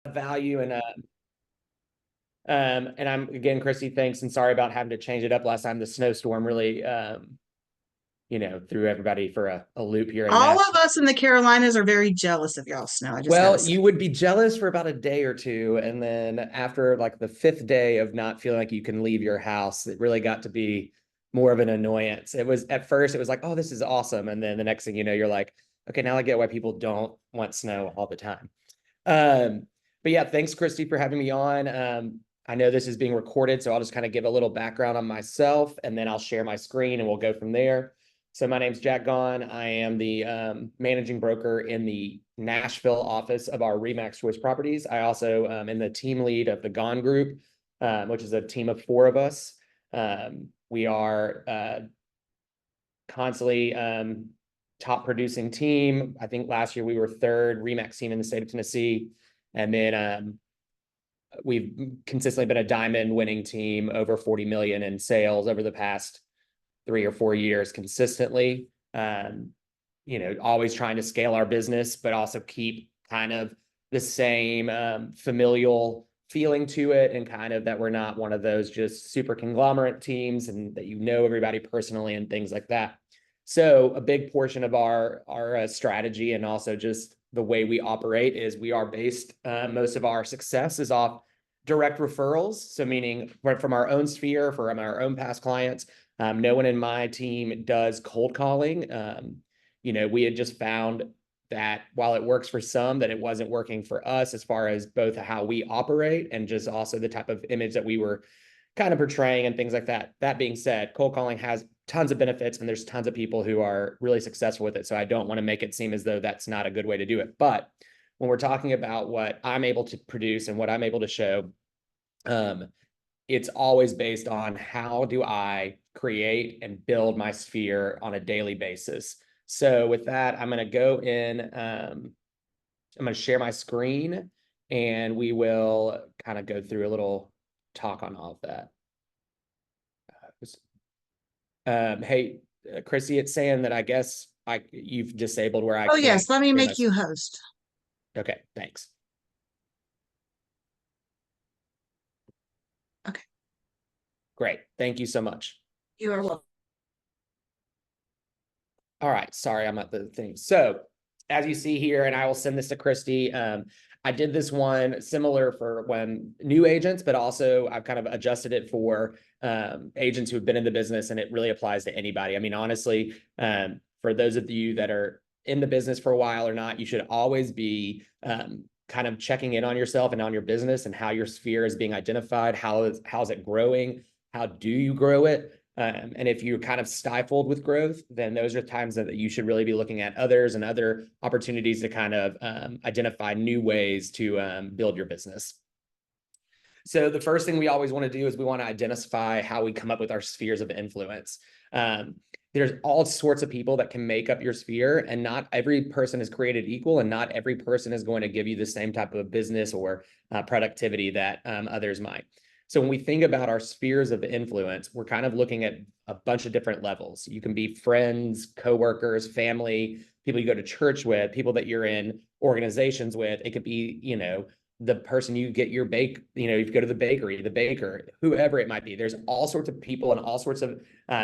value. And I'm again, Christy, thanks, and sorry about having to change it up last time. The snowstorm really threw everybody for a loop here in All Nashville. of us in the Carolinas are very jealous of y'all snow. I just gotta Well, say. you would be jealous for about a day or two, and then after like the fifth day of not feeling like you can leave your house, it really got to be more of an annoyance. It was at first, it was like, oh, this is awesome, and then the next thing you know, you're like, okay, now I get why people don't want snow all the time. Um, but yeah, thanks, Christy, for having me on. I know this is being recorded, so I'll just kind of give a little background on myself, and then I'll share my screen and we'll go from there. So my name's Jack Gaughan. I am the managing broker in the Nashville office of our Remax Choice Properties. I also am the team lead of the Gaughan Group, which is a team of 4 of us. We are constantly top producing team. I think last year we were 3rd Remax team in the state of Tennessee. And then we've consistently been a diamond winning team, over 40 million in sales over the past 3 or 4 years consistently. Always trying to scale our business, but also keep kind of the same familial feeling to it, and kind of that we're not one of those just super conglomerate teams and that everybody personally and things like that. So a big portion of our strategy and also just the way we operate is we are based, most of our success is off direct referrals. So meaning from our own sphere, from our own past clients. No one in my team does cold calling. We had just found that while it works for some, that it wasn't working for us as far as both how we operate and just also the type of image that we were kind of portraying and things like that. That being said, cold calling has tons of benefits and there's tons of people who are really successful with it. So I don't want to make it seem as though that's not a good way to do it. But when we're talking about what I'm able to produce and what I'm able to show, it's always based on how do I create and build my sphere on a daily basis. So with that, I'm going to go in, I'm going to share my screen and we will kind of go through a little talk on all of that. Hey, Chrissy, it's saying that I guess you've disabled where I Oh, can't yes, let me hear make this. you host. Okay, thanks. Okay, Great. Thank you so much. you are welcome. All right. Sorry, I'm at the thing. So as you see here, and I will send this to Christy, I did this one similar for when new agents, but also I've kind of adjusted it for agents who have been in the business, and it really applies to anybody. I mean, honestly, for those of you that are in the business for a while or not, you should always be kind of checking in on yourself and on your business and how your sphere is being identified. How's it growing? How do you grow it? And if you're kind of stifled with growth, then those are times that you should really be looking at others and other opportunities to kind of identify new ways to build your business. So the first thing we always want to do is we want to identify how we come up with our spheres of influence. There's all sorts of people that can make up your sphere, and not every person is created equal, and not every person is going to give you the same type of business or productivity that others might. So when we think about our spheres of influence, we're kind of looking at a bunch of different levels. You can be friends, coworkers, family, people you go to church with, people that you're in organizations with. It could be, the person you get your if you go to the bakery, the baker, whoever it might be. There's all sorts of people and all sorts of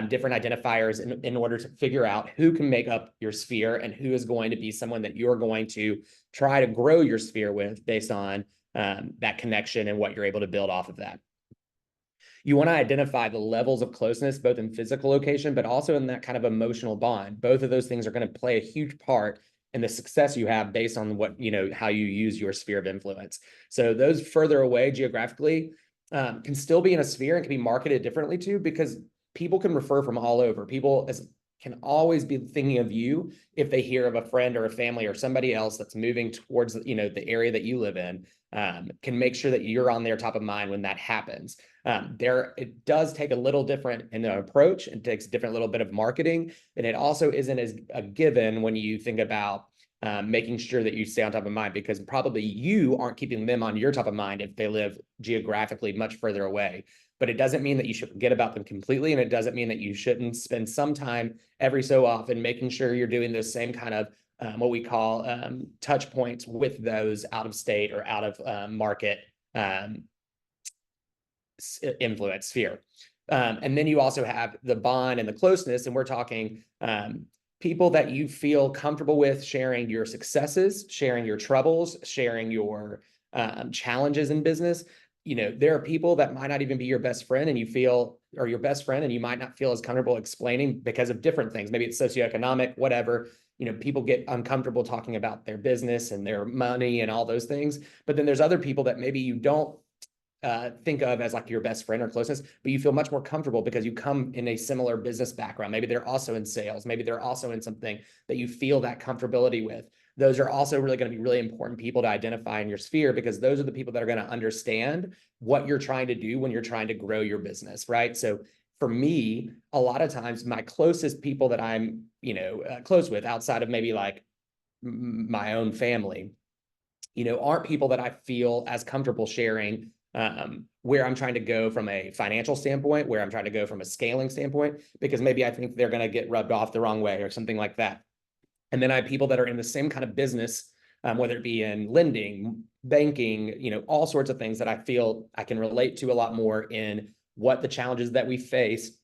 different identifiers in order to figure out who can make up your sphere and who is going to be someone that you're going to try to grow your sphere with based on that connection and what you're able to build off of that. You want to identify the levels of closeness, both in physical location, but also in that kind of emotional bond. Both of those things are going to play a huge part in the success you have based on what, how you use your sphere of influence. So those further away geographically can still be in a sphere and can be marketed differently too, because people can refer from all over. People can always be thinking of you if they hear of a friend or a family or somebody else that's moving towards, the area that you live in, can make sure that you're on their top of mind when that happens. It does take a little different in the approach. It takes a different little bit of marketing, and it also isn't as a given when you think about making sure that you stay on top of mind, because probably you aren't keeping them on your top of mind if they live geographically much further away. But it doesn't mean that you should forget about them completely, and it doesn't mean that you shouldn't spend some time every so often making sure you're doing those same kind of what we call touch points with those out of state or out of market influence sphere. And then you also have the bond and the closeness, and we're talking people that you feel comfortable with sharing your successes, sharing your troubles, sharing your challenges in business. There are people that might not even be your best friend and you feel, or your best friend, and you might not feel as comfortable explaining because of different things. Maybe it's socioeconomic, whatever. People get uncomfortable talking about their business and their money and all those things. But then there's other people that maybe you don't think of as like your best friend or closeness, but you feel much more comfortable because you come in a similar business background. Maybe they're also in sales. Maybe they're also in something that you feel that comfortability with. Those are also really going to be really important people to identify in your sphere, because those are the people that are going to understand what you're trying to do when you're trying to grow your business, right? So for me, a lot of times my closest people that I'm, close with outside of maybe like my own family, aren't people that I feel as comfortable sharing where I'm trying to go from a financial standpoint, where I'm trying to go from a scaling standpoint, because maybe I think they're going to get rubbed off the wrong way or something like that. And then I have people that are in the same kind of business, whether it be in lending, banking, all sorts of things that I feel I can relate to a lot more in what the challenges that we face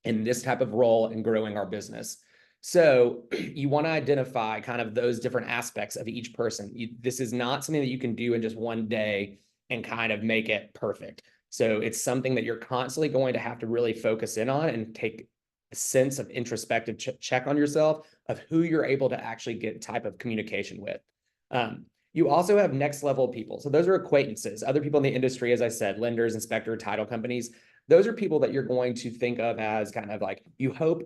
in this type of role in growing our business. So you want to identify kind of those different aspects of each person. This is not something that you can do in just one day and kind of make it perfect. So it's something that you're constantly going to have to really focus in on and take a sense of introspective check on yourself of who you're able to actually get type of communication with. You also have next level people. So those are acquaintances, other people in the industry, as I said, lenders, inspector, title companies. Those are people that you're going to think of as kind of like, you hope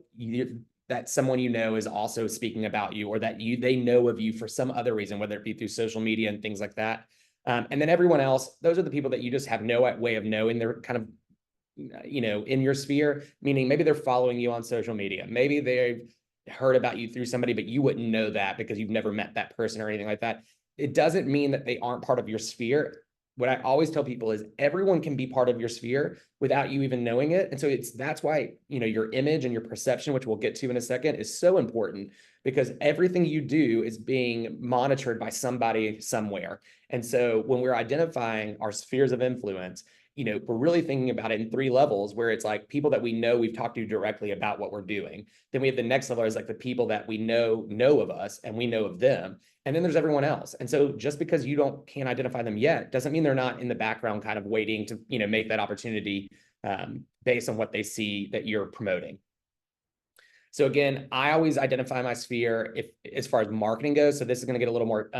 that someone is also speaking about you, or that they know of you for some other reason, whether it be through social media and things like that. And then everyone else, those are the people that you just have no way of knowing. They're kind of, in your sphere, meaning maybe they're following you on social media. Maybe they've heard about you through somebody, but you wouldn't know that because you've never met that person or anything like that. It doesn't mean that they aren't part of your sphere. What I always tell people is everyone can be part of your sphere without you even knowing it. And so that's why, your image and your perception, which we'll get to in a second, is so important, because everything you do is being monitored by somebody somewhere. And so when we're identifying our spheres of influence, we're really thinking about it in 3 levels, where it's like people that we know we've talked to directly about what we're doing. Then we have the next level is like the people that we know of us and we know of them. And then there's everyone else. And so just because you can't identify them yet doesn't mean they're not in the background kind of waiting to, make that opportunity based on what they see that you're promoting. So again, I always identify my sphere as far as marketing goes. So this is going to get a little more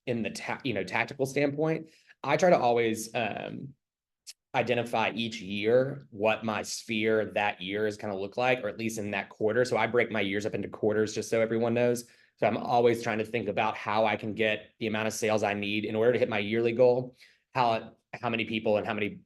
in the tactical standpoint. I try to always identify each year what my sphere that year is going to look like, or at least in that quarter. So I break my years up into quarters just so everyone knows. So I'm always trying to think about how I can get the amount of sales I need in order to hit my yearly goal, how many people and how many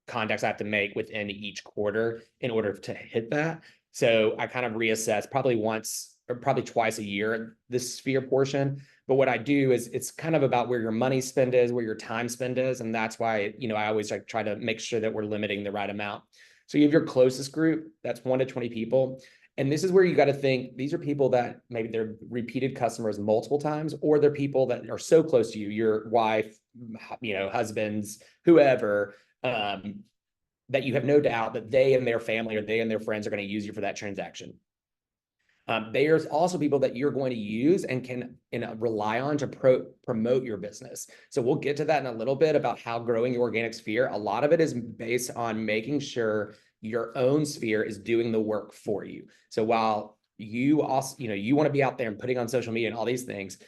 contacts I have to make within each quarter in order to hit that. So I kind of reassess probably once or probably twice a year, this sphere portion. But what I do is it's kind of about where your money spend is, where your time spend is. And that's why, I always try to make sure that we're limiting the right amount. So you have your closest group, that's 1 to 20 people. And this is where you got to think, these are people that maybe they're repeated customers multiple times, or they're people that are so close to you, your wife, husbands, whoever, that you have no doubt that they and their family or they and their friends are going to use you for that transaction. There's also people that you're going to use and can rely on to promote your business. So we'll get to that in a little bit about how growing your organic sphere. A lot of it is based on making sure your own sphere is doing the work for you. So while you also, you want to be out there and putting on social media and all these things,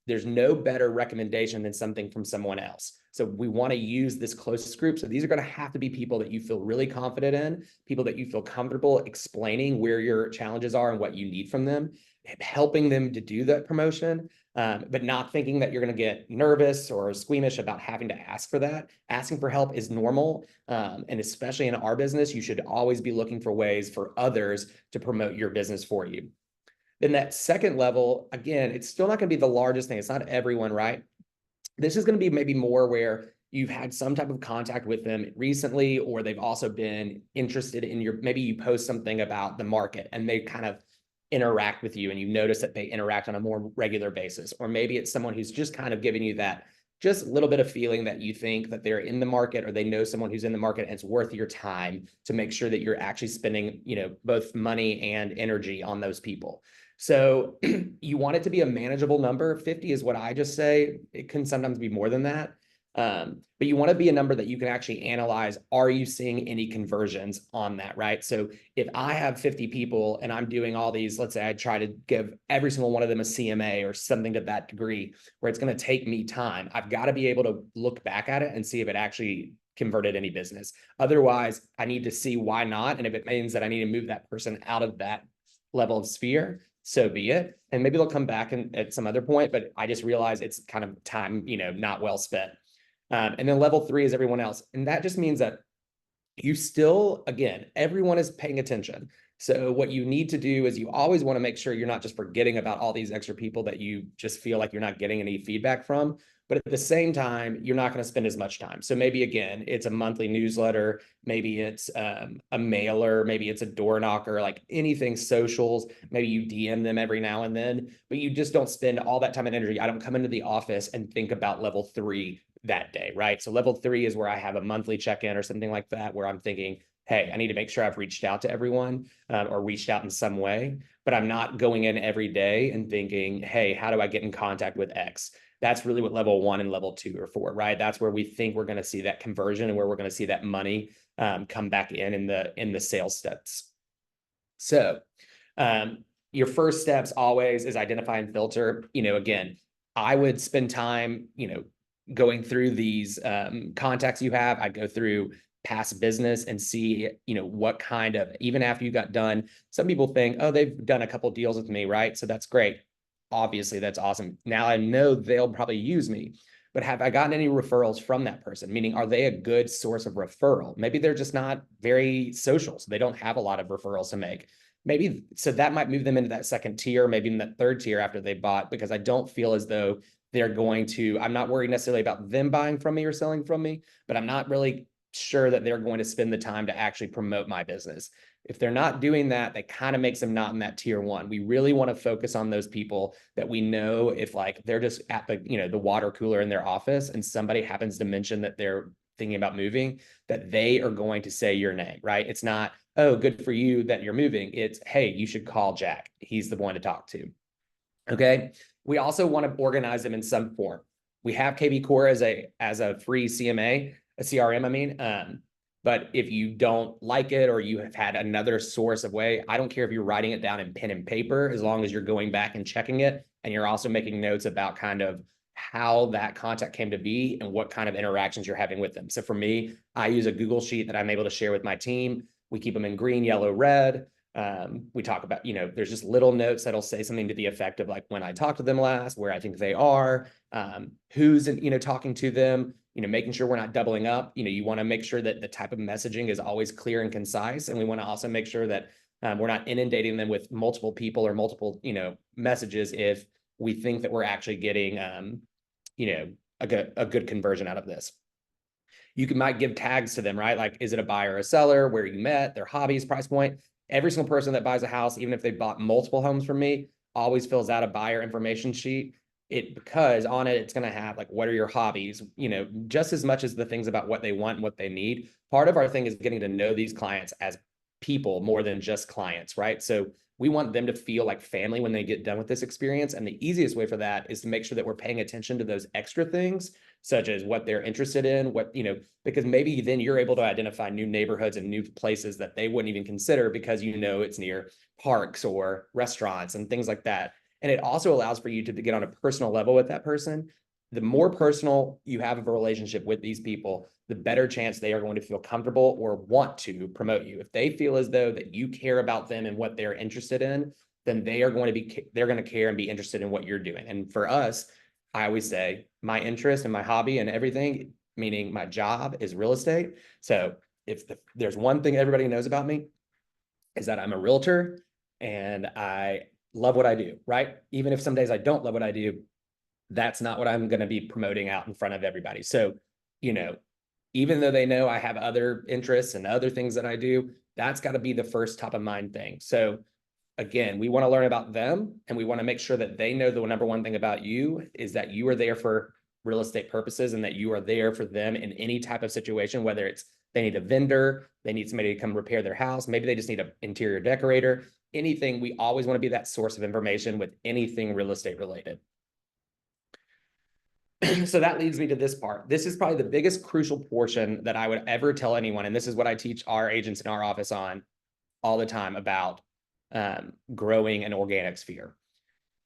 there's no better recommendation than something from someone else. So we want to use this closest group. So these are going to have to be people that you feel really confident in, people that you feel comfortable explaining where your challenges are and what you need from them, helping them to do that promotion, but not thinking that you're going to get nervous or squeamish about having to ask for that. Asking for help is normal. And especially in our business, you should always be looking for ways for others to promote your business for you. Then that second level, again, it's still not going to be the largest thing. It's not everyone, right? This is going to be maybe more where you've had some type of contact with them recently, or they've also been interested in maybe you post something about the market and they kind of interact with you and you notice that they interact on a more regular basis. Or maybe it's someone who's just kind of giving you that just a little bit of feeling that you think that they're in the market, or they know someone who's in the market, and it's worth your time to make sure that you're actually spending, both money and energy on those people. So you want it to be a manageable number. 50 is what I just say. It can sometimes be more than that. But you want to be a number that you can actually analyze. Are you seeing any conversions on that, right? So if I have 50 people and I'm doing all these, let's say I try to give every single one of them a CMA or something to that degree where it's going to take me time, I've got to be able to look back at it and see if it actually converted any business. Otherwise, I need to see why not. And if it means that I need to move that person out of that level of sphere, so be it. And maybe they'll come back at some other point, but I just realize it's kind of time, not well spent. And then level 3 is everyone else. And that just means that you still, again, everyone is paying attention. So what you need to do is you always want to make sure you're not just forgetting about all these extra people that you just feel like you're not getting any feedback from. But at the same time, you're not going to spend as much time. So maybe, again, it's a monthly newsletter. Maybe it's a mailer. Maybe it's a door knocker, like anything socials. Maybe you DM them every now and then, but you just don't spend all that time and energy. I don't come into the office and think about level 3 that day, right? So level 3 is where I have a monthly check-in or something like that, where I'm thinking, hey, I need to make sure I've reached out to everyone or reached out in some way, but I'm not going in every day and thinking, hey, how do I get in contact with X? That's really what level 1 and level 2 are for, right? That's where we think we're going to see that conversion and where we're going to see that money come back in the sales steps. So your first steps always is identify and filter. Again, I would spend time, going through these contacts you have. I'd go through past business and see, what kind of, even after you got done, some people think, oh, they've done a couple deals with me, right? So that's great. Obviously, that's awesome. Now I know they'll probably use me, but have I gotten any referrals from that person? Meaning, are they a good source of referral? Maybe they're just not very social, so they don't have a lot of referrals to make. Maybe, so that might move them into that second tier, maybe in that third tier after they bought, because I don't feel as though they're going to, I'm not worried necessarily about them buying from me or selling from me, but I'm not really sure that they're going to spend the time to actually promote my business. If they're not doing that, that kind of makes them not in that tier 1. We really want to focus on those people that we know, if like they're just at the water cooler in their office and somebody happens to mention that they're thinking about moving, that they are going to say your name, right? It's not, oh, good for you that you're moving. It's, hey, you should call Jack. He's the one to talk to. Okay. We also want to organize them in some form. We have KB Core as a free CMA, a CRM, I mean. But if you don't like it, or you have had another source of way, I don't care if you're writing it down in pen and paper, as long as you're going back and checking it. And you're also making notes about kind of how that contact came to be and what kind of interactions you're having with them. So for me, I use a Google Sheet that I'm able to share with my team. We keep them in green, yellow, red. We talk about, there's just little notes that'll say something to the effect of like when I talked to them last, where I think they are, who's, talking to them, making sure we're not doubling up. You want to make sure that the type of messaging is always clear and concise. And we want to also make sure that we're not inundating them with multiple people or multiple, messages if we think that we're actually getting, a good conversion out of this. You might give tags to them, right? Like, is it a buyer or a seller, where you met, their hobbies, price point. Every single person that buys a house, even if they bought multiple homes from me, always fills out a buyer information sheet. Because on it, it's going to have like, what are your hobbies, just as much as the things about what they want and what they need. Part of our thing is getting to know these clients as people more than just clients, right? So we want them to feel like family when they get done with this experience. And the easiest way for that is to make sure that we're paying attention to those extra things, such as what they're interested in, because maybe then you're able to identify new neighborhoods and new places that they wouldn't even consider, because it's near parks or restaurants and things like that. And it also allows for you to get on a personal level with that person. The more personal you have of a relationship with these people, the better chance they are going to feel comfortable or want to promote you. If they feel as though that you care about them and what they're interested in, then they're going to care and be interested in what you're doing. And for us, I always say my interest and my hobby and everything, meaning my job, is real estate. So if there's one thing everybody knows about me, is that I'm a realtor and I love what I do, right? Even if some days I don't love what I do, that's not what I'm going to be promoting out in front of everybody. So, even though they know I have other interests and other things that I do, that's got to be the first top of mind thing. So again, we want to learn about them, and we want to make sure that they know the number one thing about you is that you are there for real estate purposes, and that you are there for them in any type of situation, whether it's they need a vendor, they need somebody to come repair their house, maybe they just need an interior decorator, anything. We always want to be that source of information with anything real estate related. So that leads me to this part. This is probably the biggest crucial portion that I would ever tell anyone. And this is what I teach our agents in our office on all the time about growing an organic sphere.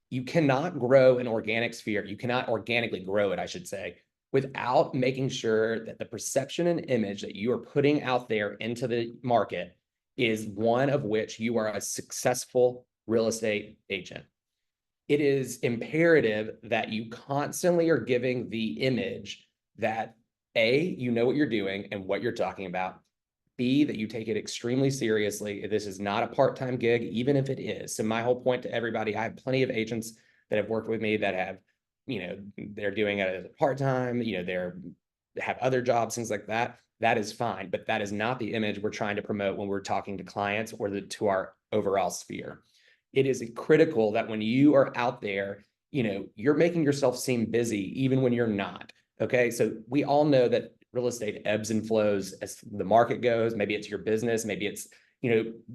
You cannot grow an organic sphere. You cannot organically grow it, I should say, without making sure that the perception and image that you are putting out there into the market is one of which you are a successful real estate agent. It is imperative that you constantly are giving the image that A, you know what you're doing and what you're talking about. B, that you take it extremely seriously. This is not a part-time gig, even if it is. So my whole point to everybody, I have plenty of agents that have worked with me that have, they're doing it as a part-time, they have other jobs, things like that. That is fine, but that is not the image we're trying to promote when we're talking to clients or to our overall sphere. It is critical that when you are out there, you're making yourself seem busy even when you're not. Okay. So we all know that real estate ebbs and flows as the market goes. Maybe it's your business. Maybe it's,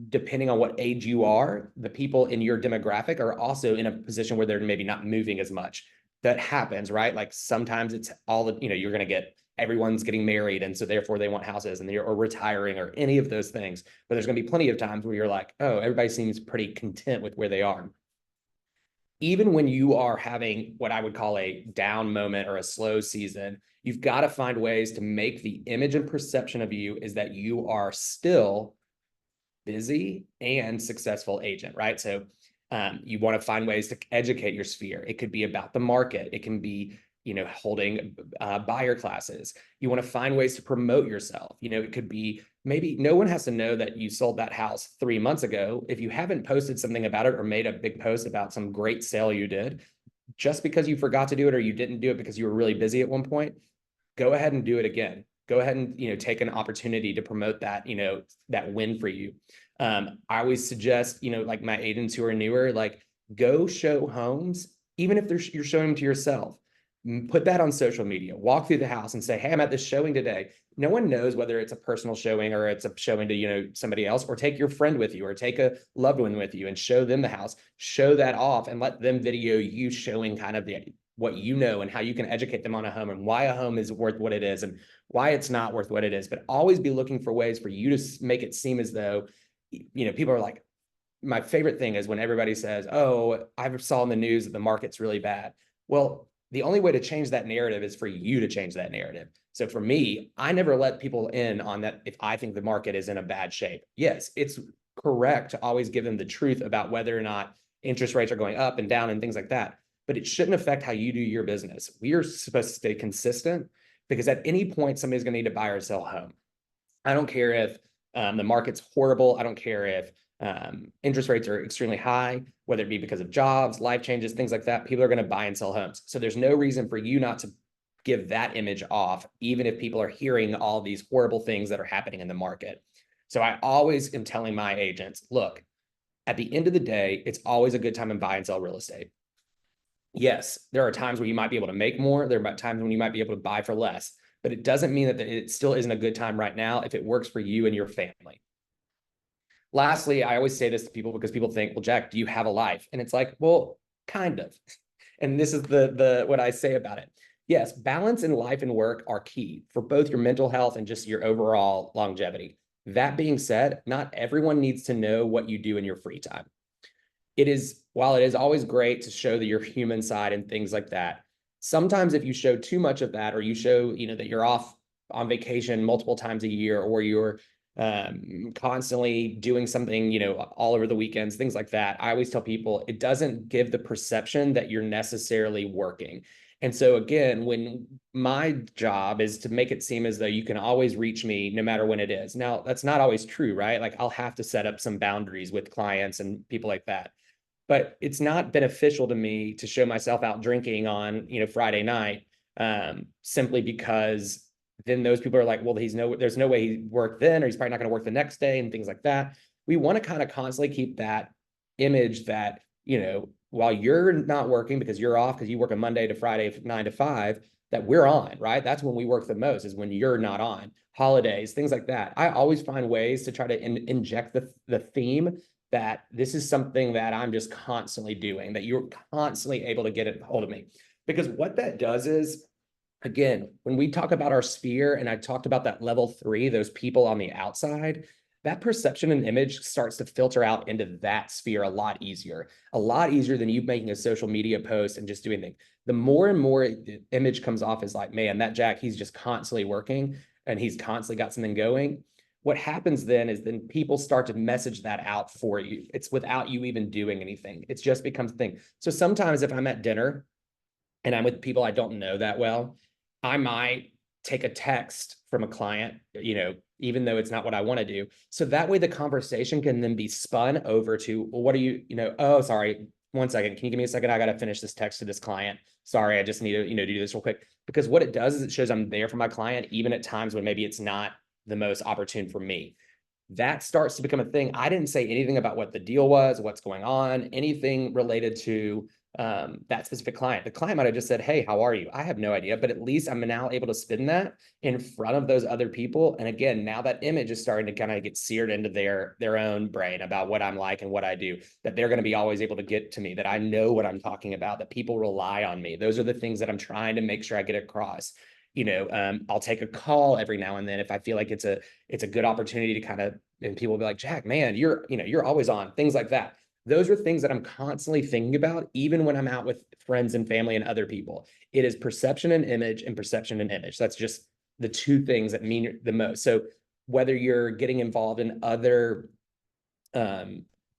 depending on what age you are, the people in your demographic are also in a position where they're maybe not moving as much. That happens, right? Like sometimes it's all, you're going to get, everyone's getting married. And so therefore they want houses and or retiring or any of those things. But there's going to be plenty of times where you're like, oh, everybody seems pretty content with where they are. Even when you are having what I would call a down moment or a slow season, you've got to find ways to make the image and perception of you is that you are still busy and successful agent, right? So you want to find ways to educate your sphere. It could be about the market. It can be, holding buyer classes. You want to find ways to promote yourself. It could be maybe no one has to know that you sold that house 3 months ago. If you haven't posted something about it or made a big post about some great sale you did, just because you forgot to do it or you didn't do it because you were really busy at one point, go ahead and do it again. Go ahead and, take an opportunity to promote that, that win for you. I always suggest, like my agents who are newer, like go show homes, even if you're showing them to yourself. Put that on social media, walk through the house and say, hey, I'm at this showing today. No one knows whether it's a personal showing or it's a showing to, somebody else, or take your friend with you or take a loved one with you and show them the house, show that off and let them video you showing kind of what you know and how you can educate them on a home and why a home is worth what it is and why it's not worth what it is. But always be looking for ways for you to make it seem as though, people are like, my favorite thing is when everybody says, oh, I saw in the news that the market's really bad. Well, the only way to change that narrative is for you to change that narrative. So for me, I never let people in on that if I think the market is in a bad shape. Yes, it's correct to always give them the truth about whether or not interest rates are going up and down and things like that. But it shouldn't affect how you do your business. We are supposed to stay consistent because at any point, somebody's going to need to buy or sell a home. I don't care if the market's horrible. I don't care if interest rates are extremely high, whether it be because of jobs, life changes, things like that. People are going to buy and sell homes. So there's no reason for you not to give that image off, even if people are hearing all these horrible things that are happening in the market. So I always am telling my agents, look, at the end of the day, it's always a good time to buy and sell real estate. Yes, there are times where you might be able to make more. There are times when you might be able to buy for less, but it doesn't mean that it still isn't a good time right now if it works for you and your family. Lastly, I always say this to people because people think, well, Jack, do you have a life? And it's like, well, kind of. And this is the what I say about it. Yes, balance in life and work are key for both your mental health and just your overall longevity. That being said, not everyone needs to know what you do in your free time. While it is always great to show your human side and things like that, sometimes if you show too much of that, or you show, that you're off on vacation multiple times a year, or you're constantly doing something, all over the weekends, things like that, I always tell people it doesn't give the perception that you're necessarily working. And so again, when my job is to make it seem as though you can always reach me no matter when it is. Now, that's not always true, right? Like I'll have to set up some boundaries with clients and people like that. But it's not beneficial to me to show myself out drinking on, Friday night, simply because then those people are like, well, there's no way he worked then, or he's probably not going to work the next day and things like that. We want to kind of constantly keep that image that, while you're not working because you're off, because you work a Monday to Friday, 9 to 5, that we're on, right? That's when we work the most, is when you're not on. Holidays, things like that. I always find ways to try to inject the theme that this is something that I'm just constantly doing, that you're constantly able to get a hold of me. Because what that does is, again, when we talk about our sphere, and I talked about that level 3, those people on the outside, that perception and image starts to filter out into that sphere a lot easier than you making a social media post and just doing things. The more and more the image comes off as like, man, that Jack, he's just constantly working and he's constantly got something going. What happens then is then people start to message that out for you. It's without you even doing anything. It just becomes a thing. So sometimes if I'm at dinner and I'm with people I don't know that well, I might take a text from a client, even though it's not what I want to do. So that way the conversation can then be spun over to, well, what are you, oh, sorry, 1 second. Can you give me a second? I got to finish this text to this client. Sorry, I just need to, do this real quick. Because what it does is it shows I'm there for my client, even at times when maybe it's not the most opportune for me. That starts to become a thing. I didn't say anything about what the deal was, what's going on, anything related to that specific client. The client might have just said, hey, how are you? I have no idea, but at least I'm now able to spin that in front of those other people. And again, now that image is starting to kind of get seared into their own brain about what I'm like and what I do, that they're going to be always able to get to me, that I know what I'm talking about, that people rely on me. Those are the things that I'm trying to make sure I get across. I'll take a call every now and then if I feel like it's a good opportunity to kind of, and people will be like, Jack, man, you're always on, things like that. Those are things that I'm constantly thinking about, even when I'm out with friends and family and other people. It is perception and image and perception and image. That's just the two things that mean the most. So whether you're getting involved in other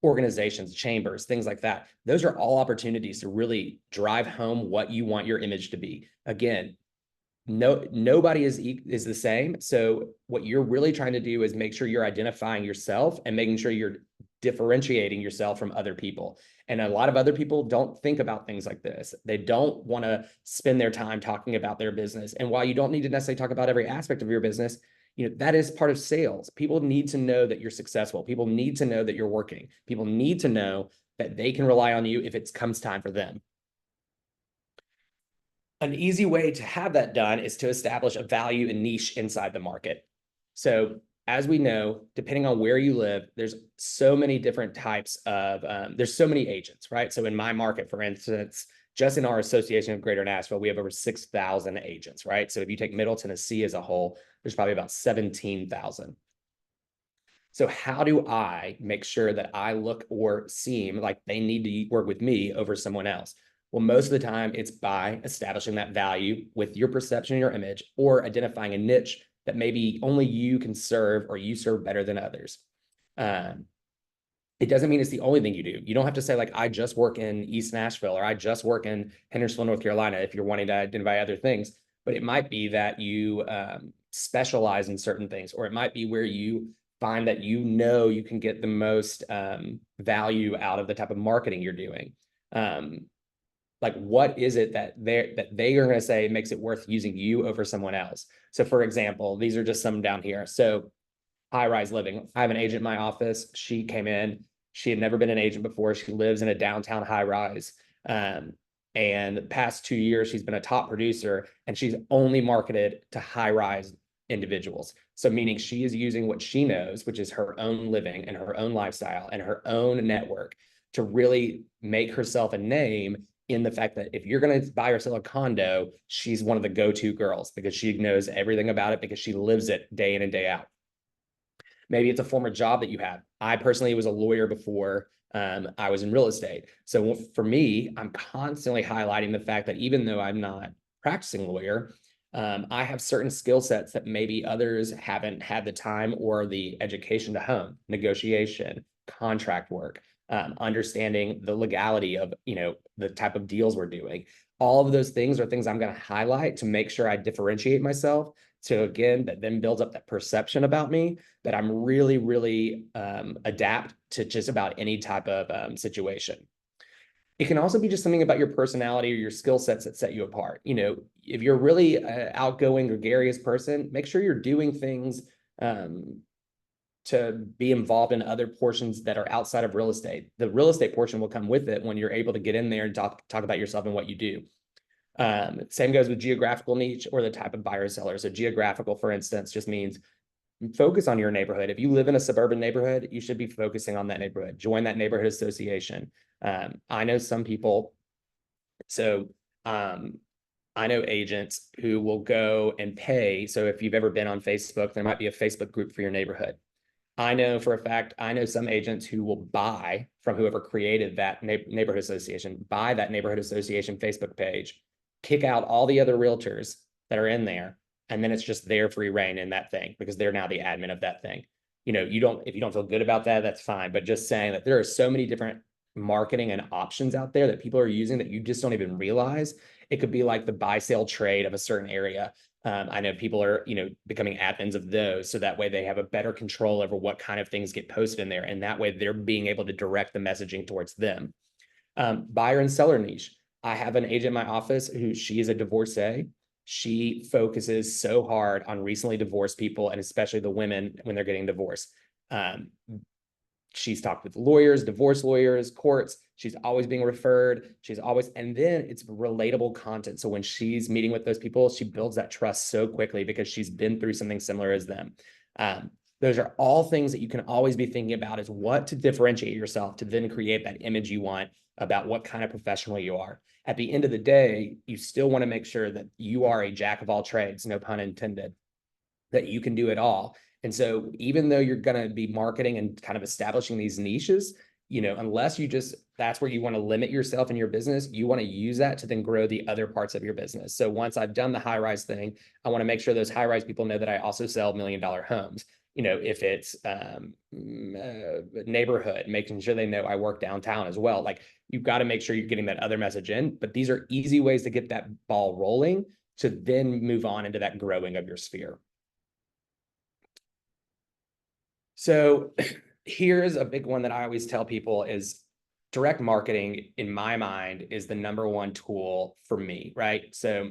organizations, chambers, things like that, those are all opportunities to really drive home what you want your image to be. Again, nobody is the same. So what you're really trying to do is make sure you're identifying yourself and making sure you're differentiating yourself from other people. And a lot of other people don't think about things like this. They don't want to spend their time talking about their business. And while you don't need to necessarily talk about every aspect of your business, that is part of sales. People need to know that you're successful. People need to know that you're working. People need to know that they can rely on you if it comes time for them. An easy way to have that done is to establish a value and niche inside the market. So as we know, depending on where you live, there's so many different types of, there's so many agents, right? So in my market, for instance, just in our association of Greater Nashville, we have over 6,000 agents, right? So if you take Middle Tennessee as a whole, there's probably about 17,000. So how do I make sure that I look or seem like they need to work with me over someone else? Well, most of the time it's by establishing that value with your perception and your image, or identifying a niche that maybe only you can serve, or you serve better than others. It doesn't mean it's the only thing you do. You don't have to say like, I just work in East Nashville, or I just work in Hendersonville, North Carolina, if you're wanting to identify other things. But it might be that you specialize in certain things, or it might be where you find that you can get the most value out of the type of marketing you're doing. Like, what is it that they are going to say makes it worth using you over someone else? So for example, these are just some down here. So high-rise living. I have an agent in my office. She came in. She had never been an agent before. She lives in a downtown high-rise. And the past 2 years, she's been a top producer, and she's only marketed to high-rise individuals. So meaning she is using what she knows, which is her own living and her own lifestyle and her own network, to really make herself a name in the fact that if you're going to buy or sell a condo, she's one of the go-to girls because she knows everything about it, because she lives it day in and day out. Maybe it's a former job that you have. I personally was a lawyer before I was in real estate. So for me, I'm constantly highlighting the fact that even though I'm not practicing lawyer, I have certain skill sets that maybe others haven't had the time or the education to hone: negotiation, contract work, understanding the legality of, the type of deals we're doing. All of those things are things I'm going to highlight to make sure I differentiate myself. So again, that then builds up that perception about me, that I'm really, really adapt to just about any type of situation. It can also be just something about your personality or your skill sets that set you apart. If you're really outgoing, gregarious person, make sure you're doing things to be involved in other portions that are outside of real estate. The real estate portion will come with it when you're able to get in there and talk about yourself and what you do. Same goes with geographical niche or the type of buyer or seller. So geographical, for instance, just means focus on your neighborhood. If you live in a suburban neighborhood, you should be focusing on that neighborhood. Join that neighborhood association. I know some people, so I know agents who will go and pay. So if you've ever been on Facebook, there might be a Facebook group for your neighborhood. I know for a fact, I know some agents who will buy from whoever created that neighborhood association, buy that neighborhood association Facebook page, kick out all the other realtors that are in there, and then it's just their free reign in that thing because they're now the admin of that thing. You know, if you don't feel good about that, that's fine. But just saying that there are so many different marketing and options out there that people are using that you just don't even realize. It could be like the buy sale trade of a certain area. I know people are, becoming admins of those. So that way they have a better control over what kind of things get posted in there. And that way they're being able to direct the messaging towards them. Buyer and seller niche. I have an agent in my office who she is a divorcee. She focuses so hard on recently divorced people and especially the women when they're getting divorced. She's talked with lawyers, divorce lawyers, courts. She's always being referred. And then it's relatable content. So when she's meeting with those people, she builds that trust so quickly because she's been through something similar as them. Those are all things that you can always be thinking about is what to differentiate yourself to then create that image you want about what kind of professional you are. At the end of the day, you still want to make sure that you are a jack of all trades, no pun intended, that you can do it all. And so even though you're going to be marketing and kind of establishing these niches, unless that's where you want to limit yourself in your business, you want to use that to then grow the other parts of your business. So once I've done the high rise thing, I want to make sure those high rise people know that I also sell $1 million homes. If it's neighborhood, making sure they know I work downtown as well. Like you've got to make sure you're getting that other message in, but these are easy ways to get that ball rolling to then move on into that growing of your sphere. So here's a big one that I always tell people is direct marketing, in my mind, is the #1 tool for me, right? So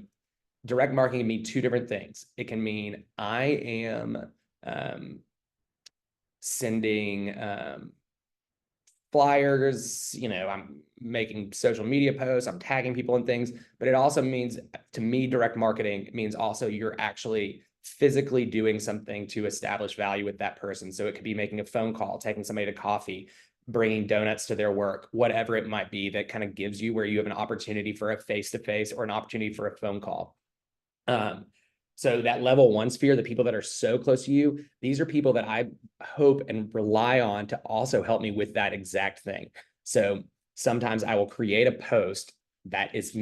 direct marketing can mean two different things. It can mean I am sending flyers, I'm making social media posts, I'm tagging people and things, but it also means, to me, direct marketing means also you're actually physically doing something to establish value with that person. So it could be making a phone call, taking somebody to coffee, bringing donuts to their work, whatever it might be that kind of gives you where you have an opportunity for a face-to-face or an opportunity for a phone call. So that level 1 sphere, the people that are so close to you, these are people that I hope and rely on to also help me with that exact thing. So sometimes I will create a post that is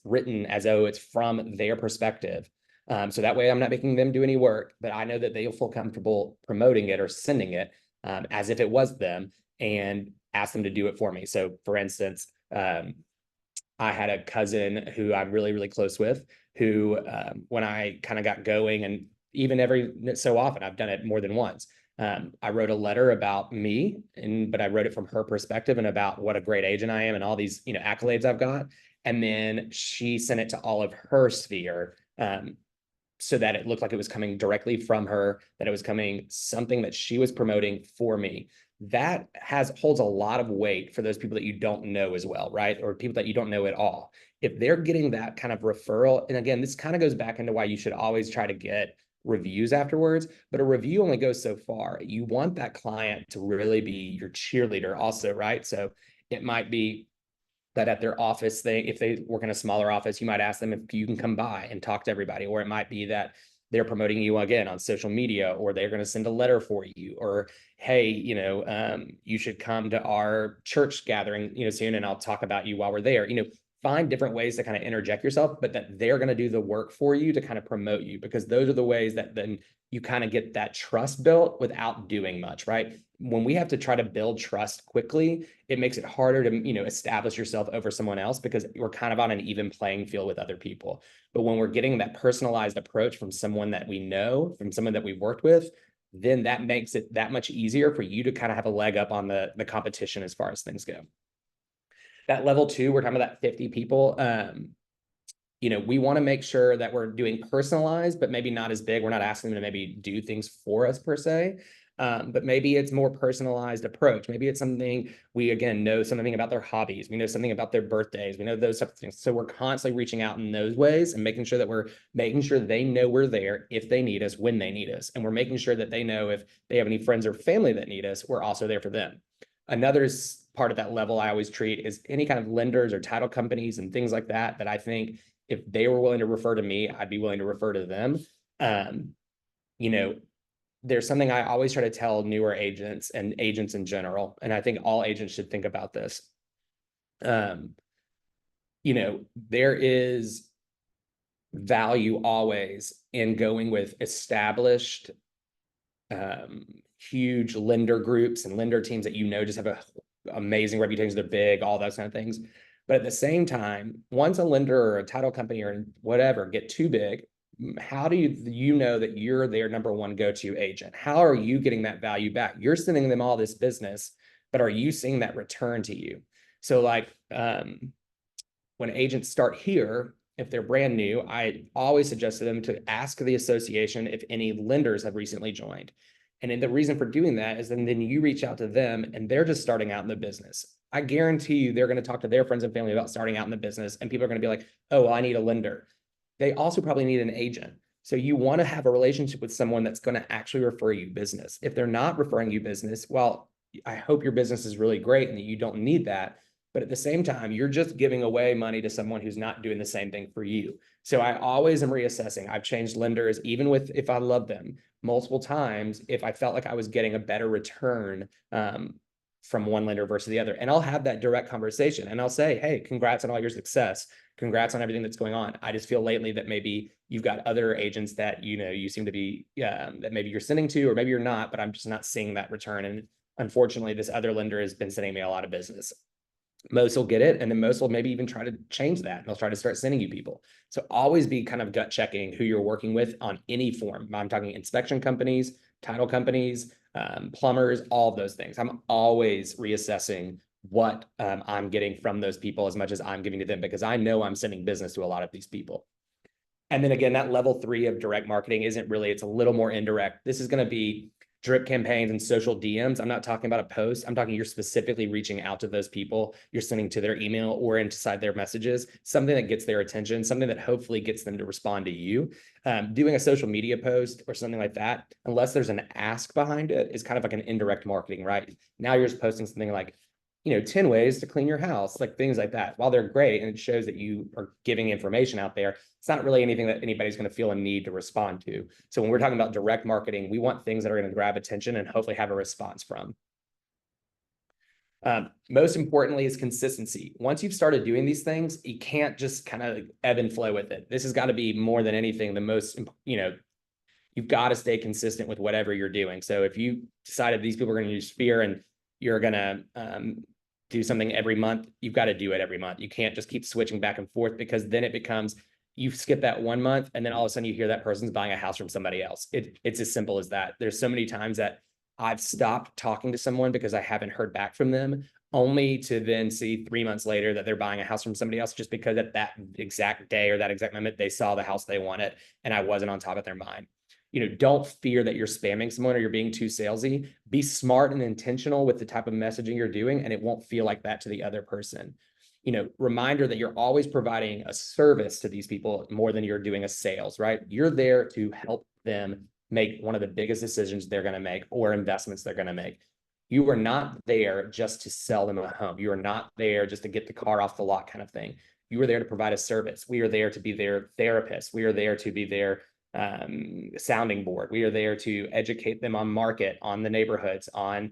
written as though it's from their perspective. So that way I'm not making them do any work, but I know that they'll feel comfortable promoting it or sending it as if it was them and ask them to do it for me. So for instance, I had a cousin who I'm really, really close with who, when I kind of got going, and even every so often, I've done it more than once. I wrote a letter about me, but I wrote it from her perspective and about what a great agent I am and all these, accolades I've got. And then she sent it to all of her sphere, so that it looked like it was coming directly from her, that it was coming something that she was promoting for me. That holds a lot of weight for those people that you don't know as well, right? Or people that you don't know at all. If they're getting that kind of referral, and again, this kind of goes back into why you should always try to get reviews afterwards, but a review only goes so far. You want that client to really be your cheerleader also, right? So it might be that at their office, if they work in a smaller office, you might ask them if you can come by and talk to everybody, or it might be that they're promoting you again on social media, or they're going to send a letter for you, or hey, you should come to our church gathering, soon, and I'll talk about you while we're there. Find different ways to kind of interject yourself, but that they're going to do the work for you to kind of promote you, because those are the ways that then you kind of get that trust built without doing much, right? When we have to try to build trust quickly, it makes it harder to, establish yourself over someone else because we're kind of on an even playing field with other people. But when we're getting that personalized approach from someone that we know, from someone that we've worked with, then that makes it that much easier for you to kind of have a leg up on the competition as far as things go. That level 2, we're talking about 50 people. We want to make sure that we're doing personalized, but maybe not as big. We're not asking them to maybe do things for us per se. But maybe it's more personalized approach. Maybe it's something we, again, know something about their hobbies. We know something about their birthdays. We know those types of things. So we're constantly reaching out in those ways and making sure that we're making sure they know we're there if they need us, when they need us. And we're making sure that they know if they have any friends or family that need us, we're also there for them. Another part of that level I always treat is any kind of lenders or title companies and things like that, that I think if they were willing to refer to me, I'd be willing to refer to them. You know, there's something I always try to tell newer agents and agents in general, and I think all agents should think about this. You know, there is value always in going with established, huge lender groups and lender teams that you know just have a amazing reputation, they're big, all those kind of things. But at the same time, once a lender or a title company or whatever get too big, how do you know that you're their number one go-to agent? How are you getting that value back? You're sending them all this business, but are you seeing that return to you? So like when agents start here, if they're brand new, I always suggest to them to ask the association if any lenders have recently joined. And the reason for doing that is then you reach out to them and they're just starting out in the business. I guarantee you they're going to talk to their friends and family about starting out in the business, and people are going to be like, oh, well, I need a lender. They also probably need an agent. So you want to have a relationship with someone that's going to actually refer you business. If they're not referring you business, well, I hope your business is really great and that you don't need that. But at the same time, you're just giving away money to someone who's not doing the same thing for you. So I always am reassessing. I've changed lenders, even with if I love them, multiple times, if I felt like I was getting a better return from one lender versus the other. And I'll have that direct conversation and I'll say, hey, congrats on all your success. Congrats on everything that's going on. I just feel lately that maybe you've got other agents that, you know, you seem to be, that maybe you're sending to, or maybe you're not, but I'm just not seeing that return. And unfortunately, this other lender has been sending me a lot of business. Most will get it, and then most will maybe even try to change that. And they'll try to start sending you people. So always be kind of gut checking who you're working with on any form. I'm talking inspection companies, title companies, plumbers, all of those things. I'm always reassessing what I'm getting from those people as much as I'm giving to them, because I know I'm sending business to a lot of these people. And then again, that level 3 of direct marketing isn't really, it's a little more indirect. This is going to be drip campaigns and social DMs. I'm not talking about a post. I'm talking you're specifically reaching out to those people. You're sending to their email or inside their messages, something that gets their attention, something that hopefully gets them to respond to you. Doing a social media post or something like that, unless there's an ask behind it, is kind of like an indirect marketing, right? Now you're just posting something like, you know, 10 ways to clean your house, like things like that. While they're great and it shows that you are giving information out there, it's not really anything that anybody's going to feel a need to respond to. So when we're talking about direct marketing, we want things that are going to grab attention and hopefully have a response from. Most importantly is consistency. Once you've started doing these things, you can't just kind of ebb and flow with it. This has got to be more than anything, the most, you know, you've got to stay consistent with whatever you're doing. So if you decided these people are going to use Sphere and you're going to do something every month, you've got to do it every month. You can't just keep switching back and forth, because then it becomes, you skip that 1 month and then all of a sudden you hear that person's buying a house from somebody else. It's as simple as that. There's so many times that I've stopped talking to someone because I haven't heard back from them, only to then see 3 months later that they're buying a house from somebody else, just because at that exact day or that exact moment they saw the house they wanted and I wasn't on top of their mind. You know, don't fear that you're spamming someone or you're being too salesy. Be smart and intentional with the type of messaging you're doing, and it won't feel like that to the other person. You know, reminder that you're always providing a service to these people more than you're doing a sales, right? You're there to help them make one of the biggest decisions they're going to make or investments they're going to make. You are not there just to sell them a home. You are not there just to get the car off the lot kind of thing. You are there to provide a service. We are there to be their therapist. We are there to be their sounding board. We are there to educate them on market, on the neighborhoods, on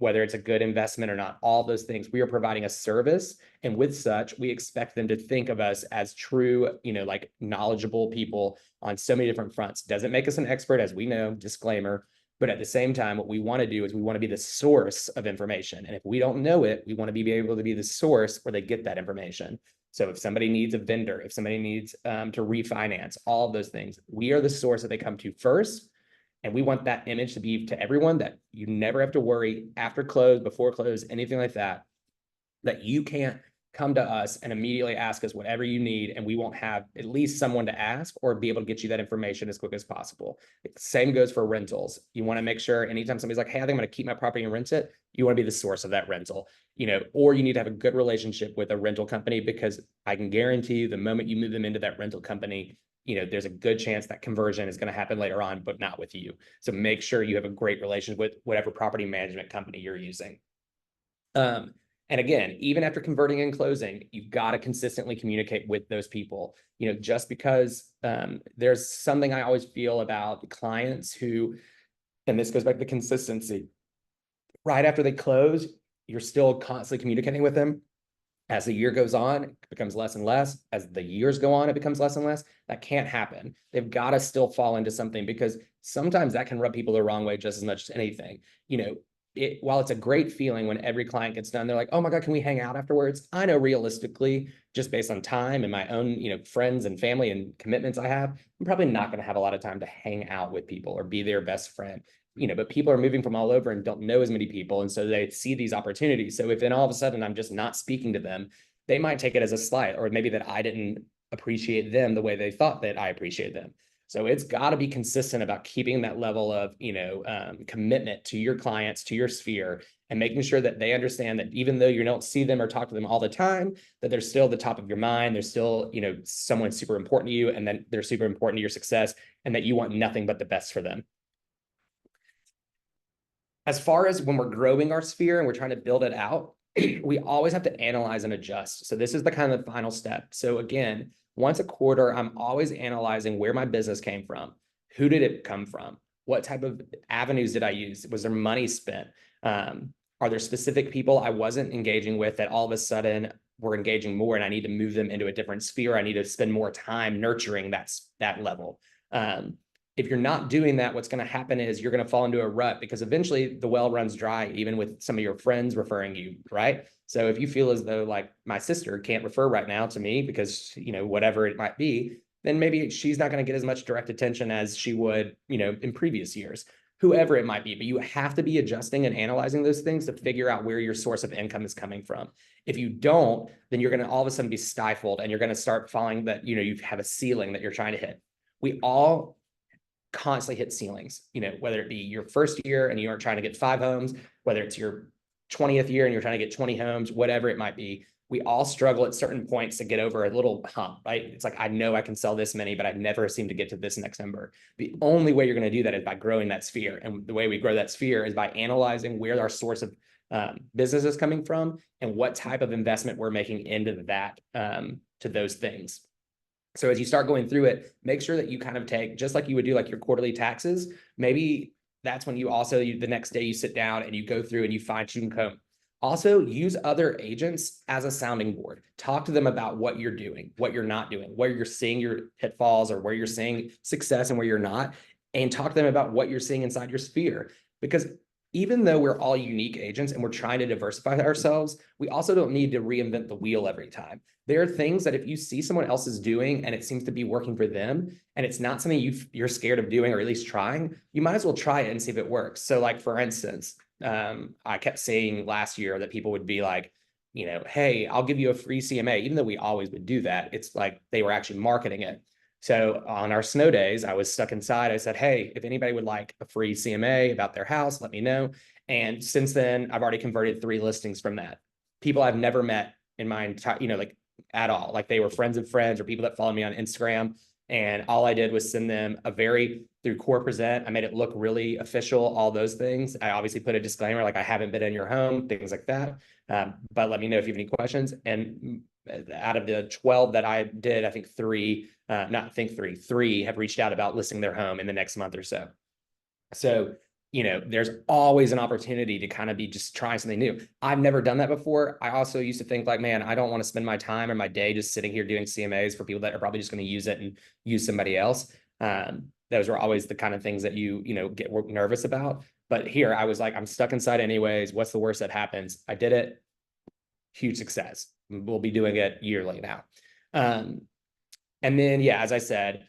whether it's a good investment or not, all those things. We are providing a service. And with such, we expect them to think of us as true, you know, like knowledgeable people on so many different fronts. Doesn't make us an expert, as we know, disclaimer. But at the same time, what we want to do is we want to be the source of information. And if we don't know it, we want to be able to be the source where they get that information. So if somebody needs a vendor, if somebody needs to refinance, all of those things, we are the source that they come to first. And we want that image to be to everyone, that you never have to worry after close, before close, anything like that, that you can't come to us and immediately ask us whatever you need, and we won't have at least someone to ask or be able to get you that information as quick as possible. Same goes for rentals. You want to make sure anytime somebody's like, hey, I think I'm going to keep my property and rent it, you want to be the source of that rental, or you need to have a good relationship with a rental company, because I can guarantee you the moment you move them into that rental company, there's a good chance that conversion is going to happen later on, but not with you. So make sure you have a great relationship with whatever property management company you're using. And again, even after converting and closing, you've got to consistently communicate with those people. Just because there's something I always feel about clients who, and this goes back to consistency, right after they close, you're still constantly communicating with them. As the year goes on, it becomes less and less. As the years go on, it becomes less and less. That can't happen. They've got to still fall into something, because sometimes that can rub people the wrong way just as much as anything. While it's a great feeling when every client gets done, they're like, oh my God, can we hang out afterwards? I know realistically, just based on time and my own, friends and family and commitments I have, I'm probably not going to have a lot of time to hang out with people or be their best friend. But people are moving from all over and don't know as many people. And so they see these opportunities. So if then all of a sudden I'm just not speaking to them, they might take it as a slight, or maybe that I didn't appreciate them the way they thought that I appreciated them. So it's got to be consistent about keeping that level of, commitment to your clients, to your sphere, and making sure that they understand that even though you don't see them or talk to them all the time, that they're still the top of your mind. They're still, someone super important to you, and then they're super important to your success, and that you want nothing but the best for them. As far as when we're growing our sphere and we're trying to build it out, we always have to analyze and adjust. So this is the kind of the final step. So again, once a quarter, I'm always analyzing where my business came from. Who did it come from? What type of avenues did I use? Was there money spent? Are there specific people I wasn't engaging with that all of a sudden were engaging more, and I need to move them into a different sphere? I need to spend more time nurturing that level. If you're not doing that, what's going to happen is you're going to fall into a rut, because eventually the well runs dry, even with some of your friends referring you, right? So if you feel as though like my sister can't refer right now to me because, whatever it might be, then maybe she's not going to get as much direct attention as she would, in previous years, whoever it might be. But you have to be adjusting and analyzing those things to figure out where your source of income is coming from. If you don't, then you're going to all of a sudden be stifled, and you're going to start falling that, you have a ceiling that you're trying to hit. We all constantly hit ceilings, whether it be your first year and you aren't trying to get 5 homes, whether it's your 20th year and you're trying to get 20 homes, whatever it might be. We all struggle at certain points to get over a little hump, right? It's like, I know I can sell this many, but I never seem to get to this next number. The only way you're going to do that is by growing that sphere. And the way we grow that sphere is by analyzing where our source of business is coming from and what type of investment we're making into that, to those things. So as you start going through it, make sure that you kind of take, just like you would do like your quarterly taxes, maybe that's when you also, the next day you sit down and you go through and you fine tune comb. Also use other agents as a sounding board. Talk to them about what you're doing, what you're not doing, where you're seeing your pitfalls or where you're seeing success and where you're not, and talk to them about what you're seeing inside your sphere. Because even though we're all unique agents and we're trying to diversify ourselves, we also don't need to reinvent the wheel every time. There are things that if you see someone else is doing and it seems to be working for them, and it's not something you're scared of doing or at least trying, you might as well try it and see if it works. So like, for instance, I kept saying last year that people would be like, hey, I'll give you a free CMA, even though we always would do that. It's like they were actually marketing it. So on our snow days, I was stuck inside. I said, hey, if anybody would like a free CMA about their house, let me know. And since then, I've already converted 3 listings from that. People I've never met in my entire, like at all. Like they were friends of friends or people that follow me on Instagram. And all I did was send them through Core Present. I made it look really official, all those things. I obviously put a disclaimer, like I haven't been in your home, things like that. But let me know if you have any questions. And out of the 12 that I did, I think 3 have reached out about listing their home in the next month or so. So, there's always an opportunity to kind of be just trying something new. I've never done that before. I also used to think like, man, I don't want to spend my time or my day just sitting here doing CMAs for people that are probably just going to use it and use somebody else. Those were always the kind of things that you get nervous about. But here I was like, I'm stuck inside anyways. What's the worst that happens? I did it. Huge success. We'll be doing it yearly now. And then, yeah, as I said,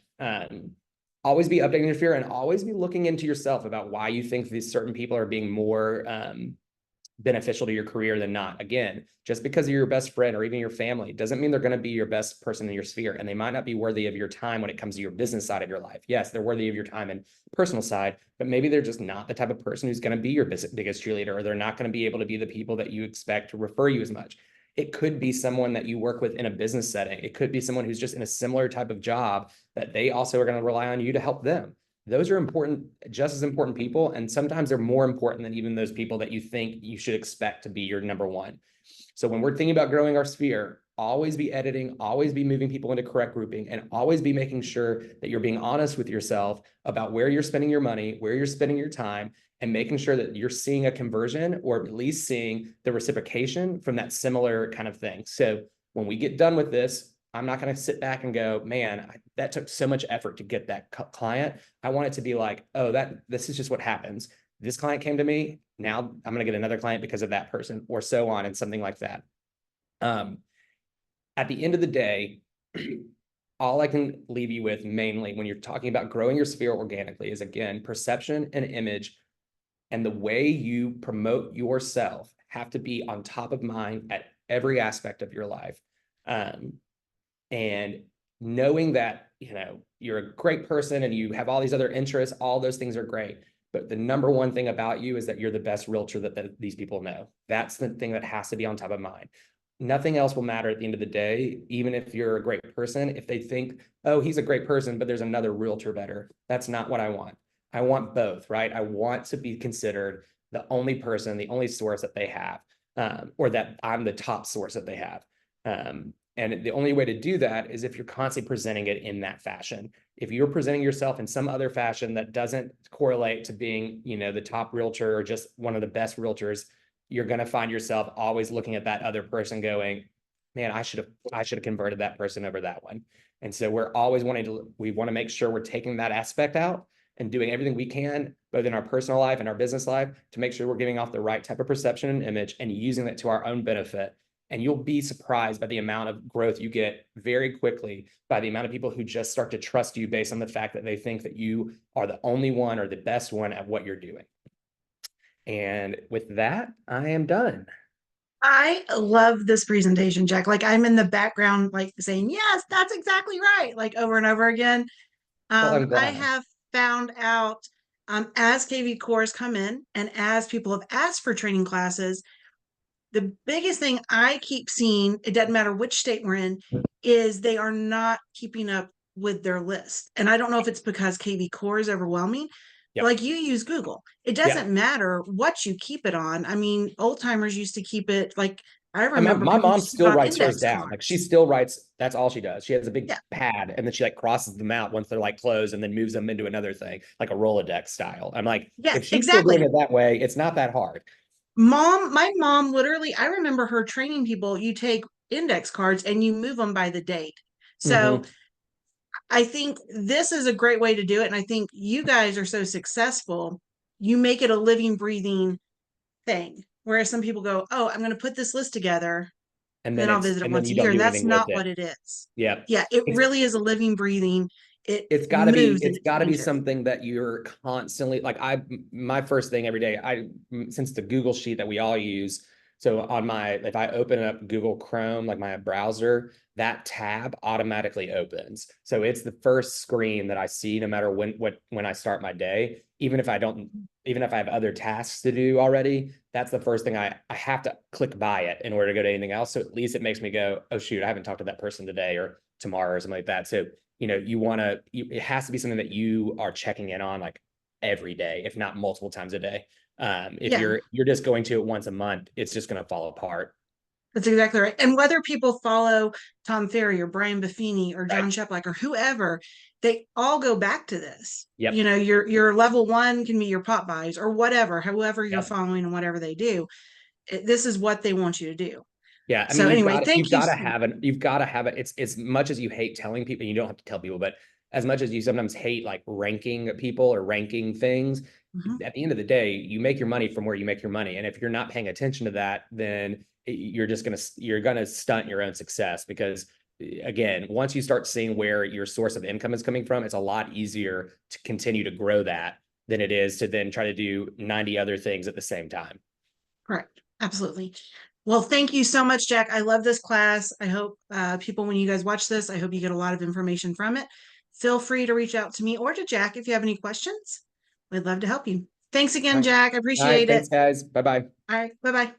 always be updating your sphere and always be looking into yourself about why you think these certain people are being more beneficial to your career than not. Again, just because you're your best friend or even your family doesn't mean they're going to be your best person in your sphere. And they might not be worthy of your time when it comes to your business side of your life. Yes, they're worthy of your time and personal side, but maybe they're just not the type of person who's going to be your biggest cheerleader, or they're not going to be able to be the people that you expect to refer you as much. It could be someone that you work with in a business setting. It could be someone who's just in a similar type of job that they also are going to rely on you to help them. Those are important, just as important people. And sometimes they're more important than even those people that you think you should expect to be your number one. So when we're thinking about growing our sphere, always be editing, always be moving people into correct grouping, and always be making sure that you're being honest with yourself about where you're spending your money, where you're spending your time, and making sure that you're seeing a conversion, or at least seeing the reciprocation from that similar kind of thing. So when we get done with this, I'm not going to sit back and go, man, that took so much effort to get that client. I want it to be like, oh, this is just what happens. This client came to me. Now I'm going to get another client because of that person, or so on, and something like that. At the end of the day, all I can leave you with mainly when you're talking about growing your sphere organically is, again, perception and image, and the way you promote yourself have to be on top of mind at every aspect of your life. And knowing that, you're a great person and you have all these other interests, all those things are great. But the number one thing about you is that you're the best realtor that these people know. That's the thing that has to be on top of mind. Nothing else will matter at the end of the day, even if you're a great person. If they think, oh, he's a great person, but there's another realtor better. That's not what I want. I want both, right? I want to be considered the only person, the only source that they have, or that I'm the top source that they have. And the only way to do that is if you're constantly presenting it in that fashion. If you're presenting yourself in some other fashion that doesn't correlate to being, the top realtor or just one of the best realtors, you're going to find yourself always looking at that other person going, man, I should have converted that person over that one. And so we want to make sure we're taking that aspect out and doing everything we can, both in our personal life and our business life, to make sure we're giving off the right type of perception and image and using that to our own benefit. And you'll be surprised by the amount of growth you get very quickly, by the amount of people who just start to trust you based on the fact that they think that you are the only one or the best one at what you're doing. And with that, I am done. I love this presentation, Jack. Like, I'm in the background, like saying, yes, that's exactly right, like over and over again. Well, I'm I glad. have found out, as KV cores come in and as people have asked for training classes, the biggest thing I keep seeing, it doesn't matter which state we're in, is they are not keeping up with their list. And I don't know if it's because KV core is overwhelming. Yep. Like, you use Google. It doesn't matter what you keep it on. I mean, old timers used to keep it, like, I And remember my people mom used to keep it still on writes hers index down. Like, she cards. still writes, that's all she does. She has a big Yeah. pad, and then she like crosses them out once they're like closed and then moves them into another thing, like a Rolodex style. I'm like, Yes, if she's still doing exactly. it that way, it's not that hard. My mom literally, I remember her training people, you take index cards and you move them by the date. So Mm-hmm. I think this is a great way to do it. And I think you guys are so successful, you make it a living, breathing thing. Whereas some people go, oh, I'm going to put this list together And and then then I'll visit it and then once you a year. don't And do that's anything with not it. what it is. Yeah. Yeah, it It's really is a living, breathing, it it's got to be moves and it changes. something that you're constantly like. My first thing every day, since the Google sheet that we all use, so if I open up Google Chrome, like my browser, that tab automatically opens, so it's the first screen that I see no matter when I start my day. Even if I have other tasks to do already, that's the first thing I have to click by it in order to go to anything else. So at least it makes me go, oh shoot, I haven't talked to that person today or tomorrow or something like that. So it has to be something that you are checking in on like every day, if not multiple times a day. If Yeah, you're just going to it once a month, it's just going to fall apart. that's exactly right. And whether people follow Tom Ferry or Brian Buffini or Right. John Sheplack or whoever, they all go back to this. Yep. Your level one can be your pop buys or whatever, however you're Yep. following and whatever they do. This is what they want you to do. Yeah. I mean, So anyway, you've thank you. got to have it. You've got to have it. It's as much as you hate telling people, you don't have to tell people, but as much as you sometimes hate like ranking people or ranking things, Mhm. at the end of the day, you make your money from where you make your money. And if you're not paying attention to that, then you're gonna stunt your own success, because again, once you start seeing where your source of income is coming from, it's a lot easier to continue to grow that than it is to then try to do 90 other things at the same time. Correct. Absolutely. Well, thank you so much, Jack. I love this class. I hope people, when you guys watch this, I hope you get a lot of information from it. Feel free to reach out to me or to Jack if you have any questions. We'd love to help you. Thanks All again, right. Jack. I All right. appreciate it. Thanks, guys. Bye-bye. All right. Bye-bye.